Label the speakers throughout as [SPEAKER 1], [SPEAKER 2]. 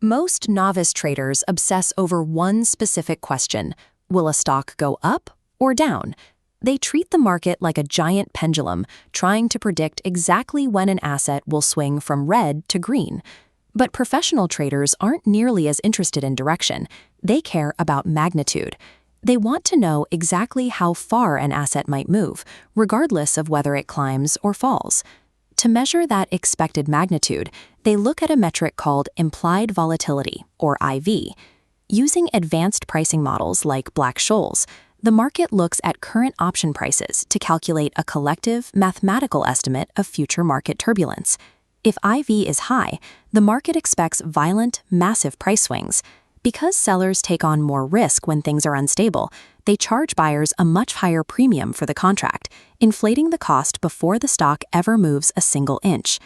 [SPEAKER 1] Most novice traders obsess over one specific question: will a stock go up or down? They treat the market like a giant pendulum, trying to predict exactly when an asset will swing from red to green. But professional traders aren't nearly as interested in direction. They care about magnitude. They want to know exactly how far an asset might move, regardless of whether it climbs or falls. To measure that expected magnitude, they look at a metric called implied volatility, or IV. Using advanced pricing models like Black-Scholes, the market looks at current option prices to calculate a collective mathematical estimate of future market turbulence. If IV is high, the market expects violent, massive price swings. Because sellers take on more risk when things are unstable, they charge buyers a much higher premium for the contract, inflating the cost before the stock ever moves a single inch.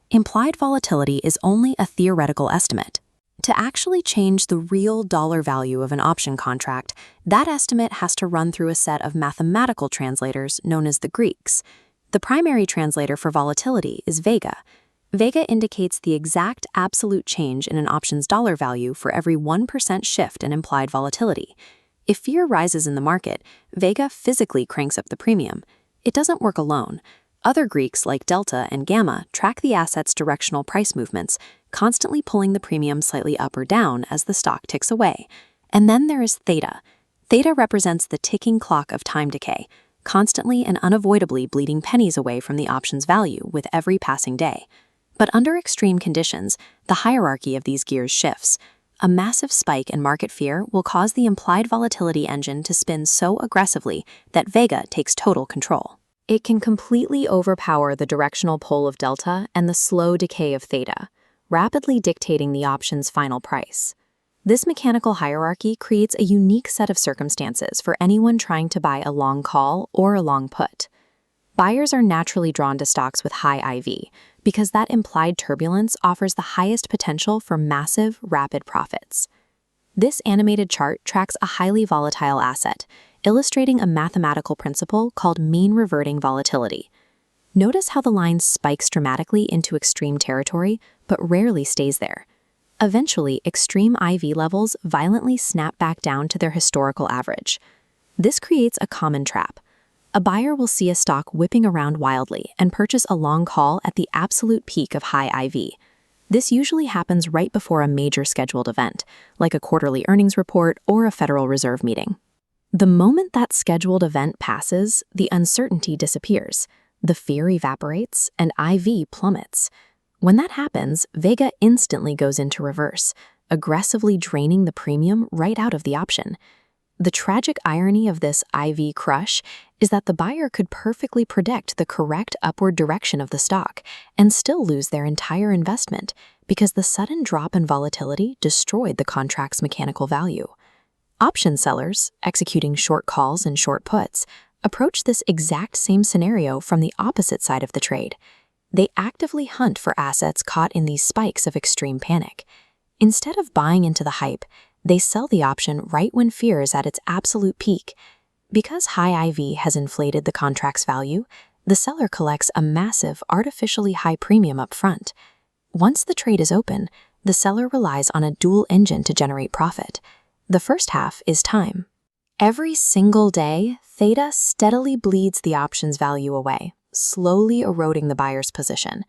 [SPEAKER 1] Implied volatility is only a theoretical estimate. To actually change the real dollar value of an option contract, that estimate has to run through a set of mathematical translators known as the Greeks. The primary translator for volatility is vega. Vega indicates the exact absolute change in an option's dollar value for every 1% shift in implied volatility. If fear rises in the market, Vega physically cranks up the premium. It doesn't work alone. Other Greeks like delta and gamma track the asset's directional price movements, constantly pulling the premium slightly up or down as the stock ticks away. And then there is theta. Theta represents the ticking clock of time decay, constantly and unavoidably bleeding pennies away from the option's value with every passing day. But under extreme conditions, the hierarchy of these gears shifts. A massive spike in market fear will cause the implied volatility engine to spin so aggressively that Vega takes total control. It can completely overpower the directional pull of delta and the slow decay of theta, rapidly dictating the option's final price. This mechanical hierarchy creates a unique set of circumstances for anyone trying to buy a long call or a long put. Buyers are naturally drawn to stocks with high IV because that implied turbulence offers the highest potential for massive, rapid profits. This animated chart tracks a highly volatile asset, illustrating a mathematical principle called mean reverting volatility. Notice how the line spikes dramatically into extreme territory, but rarely stays there. Eventually, extreme IV levels violently snap back down to their historical average. This creates a common trap. A buyer will see a stock whipping around wildly and purchase a long call at the absolute peak of high IV. This usually happens right before a major scheduled event, like a quarterly earnings report or a Federal Reserve meeting. The moment that scheduled event passes, the uncertainty disappears, the fear evaporates, and IV plummets. When that happens, Vega instantly goes into reverse, aggressively draining the premium right out of the option. The tragic irony of this IV crush is that the buyer could perfectly predict the correct upward direction of the stock and still lose their entire investment because the sudden drop in volatility destroyed the contract's mechanical value. Option sellers, executing short calls and short puts, approach this exact same scenario from the opposite side of the trade. They actively hunt for assets caught in these spikes of extreme panic. Instead of buying into the hype, they sell the option right when fear is at its absolute peak. Because high IV has inflated the contract's value, the seller collects a massive, artificially high premium up front. Once the trade is open, the seller relies on a dual engine to generate profit. The first half is time. Every single day, theta steadily bleeds the option's value away, slowly eroding the buyer's position.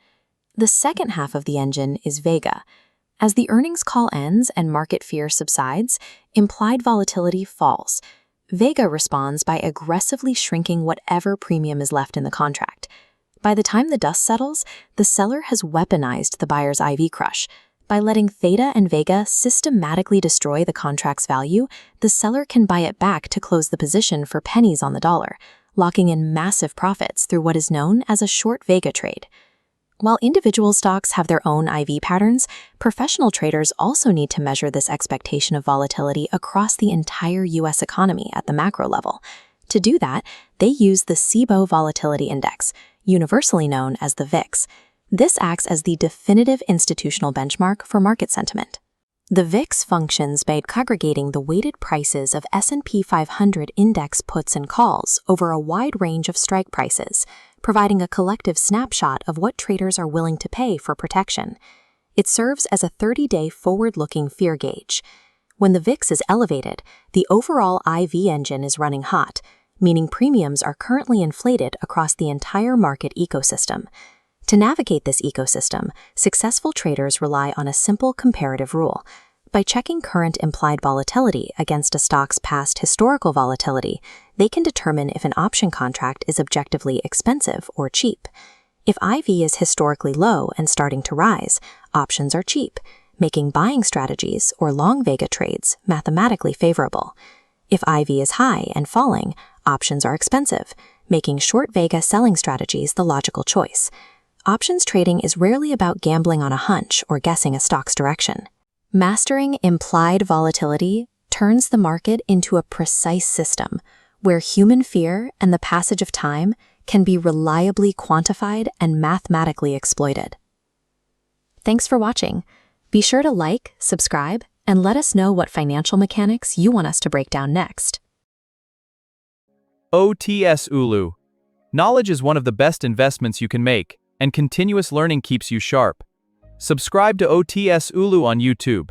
[SPEAKER 1] The second half of the engine is vega. As the earnings call ends and market fear subsides, implied volatility falls. Vega responds by aggressively shrinking whatever premium is left in the contract. By the time the dust settles, the seller has weaponized the buyer's IV crush. By letting theta and vega systematically destroy the contract's value, the seller can buy it back to close the position for pennies on the dollar, locking in massive profits through what is known as a short vega trade. While individual stocks have their own IV patterns, professional traders also need to measure this expectation of volatility across the entire U.S. economy at the macro level. To do that, they use the SIBO Volatility Index, universally known as the VIX. This acts as the definitive institutional benchmark for market sentiment. The VIX functions by aggregating the weighted prices of S&P 500 index puts and calls over a wide range of strike prices, providing a collective snapshot of what traders are willing to pay for protection. It serves as a 30-day forward-looking fear gauge. When the VIX is elevated, the overall IV engine is running hot, meaning premiums are currently inflated across the entire market ecosystem. To navigate this ecosystem, successful traders rely on a simple comparative rule. By checking current implied volatility against a stock's past historical volatility, they can determine if an option contract is objectively expensive or cheap. If IV is historically low and starting to rise, options are cheap, making buying strategies or long vega trades mathematically favorable. If IV is high and falling, options are expensive, making short vega selling strategies the logical choice. Options trading is rarely about gambling on a hunch or guessing a stock's direction. Mastering implied volatility turns the market into a precise system where human fear and the passage of time can be reliably quantified and mathematically exploited. Thanks for watching. Be sure to like, subscribe, and let us know what financial mechanics you want us to break down next.
[SPEAKER 2] OTS Ullu. Knowledge is one of the best investments you can make, and continuous learning keeps you sharp. Subscribe to OTS Ullu on YouTube.